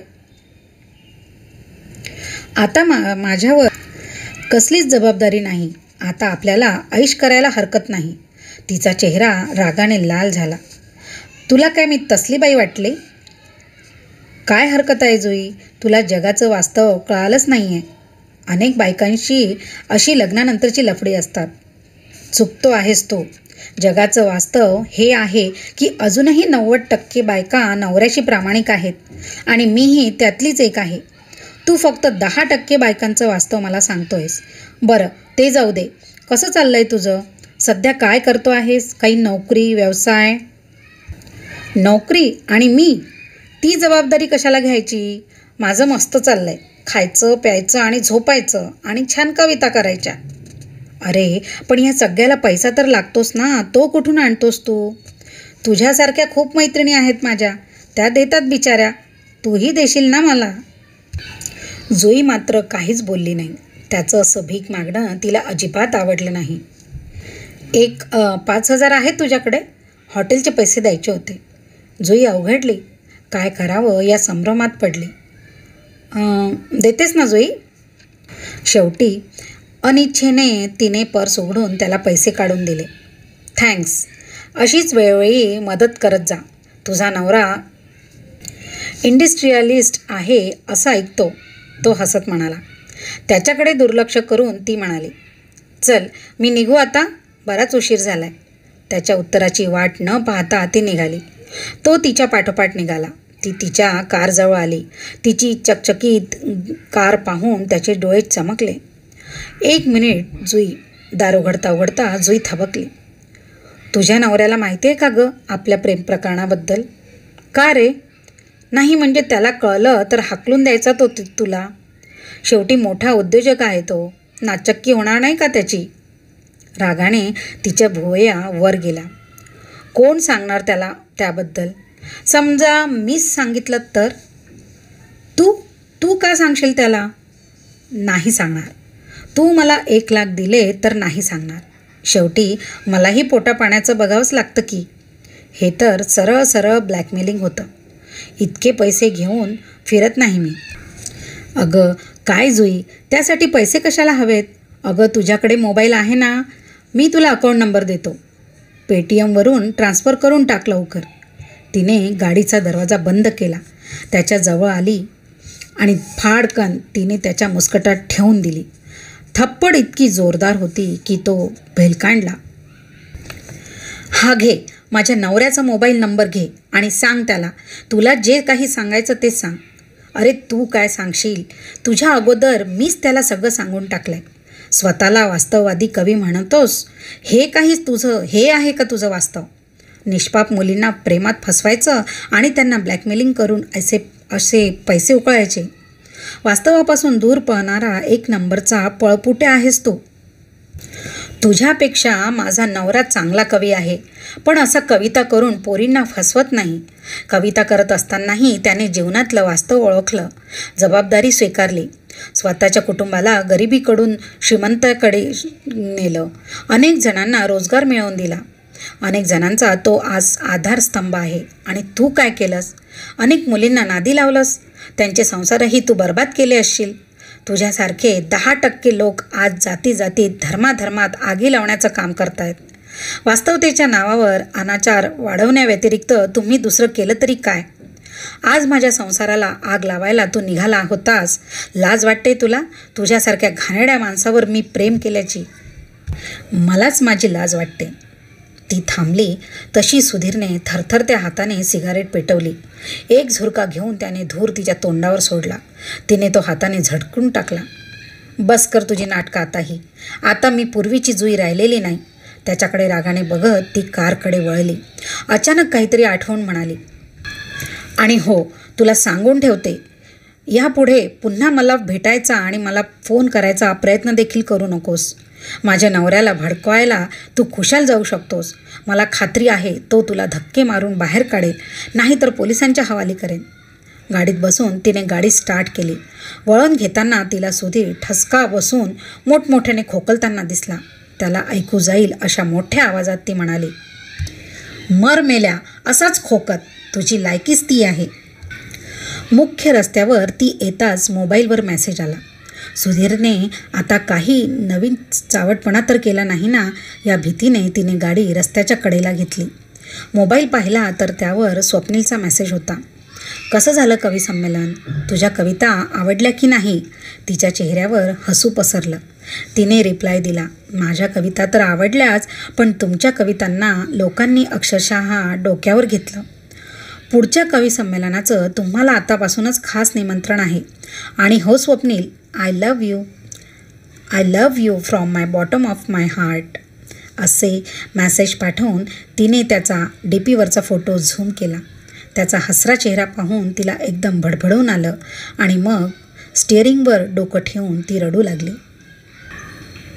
आता माझ्यावर कसलीच जबाबदारी नाही. आता आपल्याला ऐश करायला हरकत नाही. तिचा चेहरा रागाने लाल झाला. तुला काय मी तसली बाई वाटली? काय हरकत आहे जुई? तुला जगाचं वास्तव कळालंच नाही आहे. अनेक बायकांशी अशी लग्नानंतरची लफडी असतात. चुकतो आहेस तो. जगाचं वास्तव हे आहे की अजूनही 90% बायका नवऱ्याशी प्रामाणिक आहेत आणि मीही त्यातलीच एक आहे. तू फक्त 10% बायकांचं वास्तव मला सांगतोयस. बरं, ते जाऊ दे. कसं चाललंय तुझं? सध्या काय करतो आहेस? काही नोकरी, व्यवसाय? नोकरी आणि मी? ती जबाबदारी कशाला घ्यायची? माझं मस्त चाललंय. खायचं, प्यायचं आणि झोपायचं आणि छान कविता करायच्या. अरे पण ह्या सगळ्याला पैसा तर लागतोस ना. तो कुठून आणतोस तू? तुझ्यासारख्या खूप मैत्रिणी आहेत माझ्या. त्या देतात बिचाऱ्या. तूही देशील ना मला? जुई मात्र काहीच बोलली नाही. त्याचं असं भीक मागणं तिला अजिबात आवडलं नाही. 5,000 आहेत तुझ्याकडे? हॉटेलचे पैसे द्यायचे होते. जुई अवघडली. काय करावं या संभ्रमात पडली. देतेस ना जुई? शेवटी अनिच्छेने तिने पर्स उघडून त्याला पैसे काढून दिले. थँक्स. अशीच वेळोवेळी मदत करत जा. तुझा नवरा इंडस्ट्रियलिस्ट आहे असं ऐकतो. तो हसत म्हणाला. त्याच्याकडे दुर्लक्ष करून ती म्हणाली, चल मी निघू आता, बराच उशीर झालाय. त्याच्या उत्तराची वाट न पाहता ती निघाली. तो तिच्या पाठोपाठ निघाला. ती तिच्या कारजवळ आली. तिची चकचकीत कार पाहून त्याचे डोळे चमकले. 1 मिनिट जुई. दार उघडता उघडता जुई थबकली. तुझ्या नवऱ्याला माहिती आहे का गं आपल्या प्रेम प्रकरणाबद्दल? का रे? नाही म्हणजे त्याला कळलं तर हाकलून द्यायचा तो तुला. शेवटी मोठा उद्योजक आहे तो. नाचक्की होणार नाही का त्याची? रागाने तिच्या भुवया वर गेला. कोण सांगणार त्याला त्याबद्दल? समजा मीच सांगितलं तर? तू का सांगशील त्याला? नाही सांगणार. तू मला 1 लाख दिले तर नाही सांगणार. शेवटी मलाही पोटापाण्याचं बघावंच लागतं की. हे तर सरळ सरळ ब्लॅकमेलिंग होतं. इतके पैसे घेऊन फिरत नाही मी. अगं काय जुई, त्यासाठी पैसे कशाला हवेत? अगं तुझ्याकडे मोबाईल आहे ना, मी तुला अकाउंट नंबर देतो. पेटीएमवरून ट्रान्सफर करून टाक लवकर. तिने गाडीचा दरवाजा बंद केला. त्याच्या जवळ आली आणि फाडकन तिने त्याच्या मुस्कटात ठेवून दिली. थप्पड इतकी जोरदार होती की तो भेलकांडला. हा घे, माझ्या नवऱ्याचा मोबाईल नंबर घे आणि सांग त्याला. तुला जे काही सांगायचं ते सांग. अरे तू काय सांगशील? तुझ्या अगोदर मीच त्याला सगळं सांगून टाकलंय. स्वतःला वास्तववादी कवी म्हणतोस. हे आहे का तुझं वास्तव? निष्पाप मुलींना प्रेमात फसवायचं आणि त्यांना ब्लॅकमेलिंग करून असे पैसे उकळायचे. वास्तवापासून दूर पळणारा 1 नंबरचा पळपुटे आहेस तू. तुझ्यापेक्षा माझा नवरा चांगला कवी आहे, पण असा कविता करून पोरींना फसवत नाही. कविता करत असतानाही त्याने जीवनातलं वास्तव ओळखलं, जबाबदारी स्वीकारली. स्वतःच्या कुटुंबाला गरिबीकडून श्रीमंताकडे नेलं. अनेक जणांना रोजगार मिळवून दिला. अनेक जणांचा तो आज आधारस्तंभ आहे. आणि तू काय केलंस? अनेक मुलींना नादी लावलंस. त्यांचे संसारही तू बर्बाद केले असशील. तुझ्यासारखे 10% लोक आज जाती धर्मात आगी लावण्याचं काम करतायत. वास्तवतेच्या नावावर अनाचार वाढवण्याव्यतिरिक्त तुम्ही दुसरं केलं तरी काय? आज माझ्या संसाराला आग लावायला तू निघाला होतास. लाज वाटते तुला? तुझ्यासारख्या घाणेरड्या माणसावर मी प्रेम केल्याची मलाच माझी लाज वाटते. ती थांबली तशी सुधीरने थरथरत्या हाताने सिगारेट पेटवली. 1 झुरका घेऊन त्याने धूर तिच्या तोंडावर सोडला. तिने तो हाताने झटकून टाकला. बस कर तुझी नाटकं आताही. आता मी पूर्वीची जुई राहिलेली नाही. त्याच्याकडे रागाने बघत ती कारकडे वळली. अचानक काहीतरी आठवून म्हणाली, आणि हो, तुला सांगून ठेवते, यापुढे पुन्हा मला भेटायचा आणि मला फोन करायचा प्रयत्न देखील करू नकोस. माझ्या नवऱ्याला भडकवायला तू खुशाल जाऊ शकतोस. मला खात्री आहे तो तुला धक्के मारून बाहेर काढेल, नाहीतर पोलिसांच्या हवाली करेन. गाडीत बसून तिने गाडी स्टार्ट केली. वळण घेताना तिला सुधीर ठसका बसून मोठमोठ्याने खोकलताना दिसला. त्याला ऐकू जाईल अशा मोठ्या आवाजात ती म्हणाली, मर मेल्या, असाच खोकत, तुझी लायकीच ती आहे. मुख्य रस्त्यावर ती येताच मोबाईलवर मेसेज आला. सुधीरने आता काही नवीन चावटपणा तर केला नाही ना, या भीतीने तिने गाडी रस्त्याच्या कडेला घेतली. मोबाईल पाहिला तर त्यावर स्वप्नीलचा मेसेज होता. कसं झालं कवी संमेलन? तुझ्या कविता आवडल्या की नाही? तिच्या चेहऱ्यावर हसू पसरलं. तिने रिप्लाय दिला, माझ्या कविता तर आवडल्याच, पण तुमच्या कवितांना लोकांनी अक्षरशः डोक्यावर घेतलं. पुढच्या कवी संमेलनाचं तुम्हाला आतापासूनच खास निमंत्रण आहे. आणि हो Swapnil, I love you from my bottom of my heart. असे मॅसेज पाठवून तिने त्याचा DPवरचा फोटो झूम केला. त्याचा हसरा चेहरा पाहून तिला एकदम भडभडून आलं आणि मग स्टिअरिंगवर डोकं ठेवून ती रडू लागली.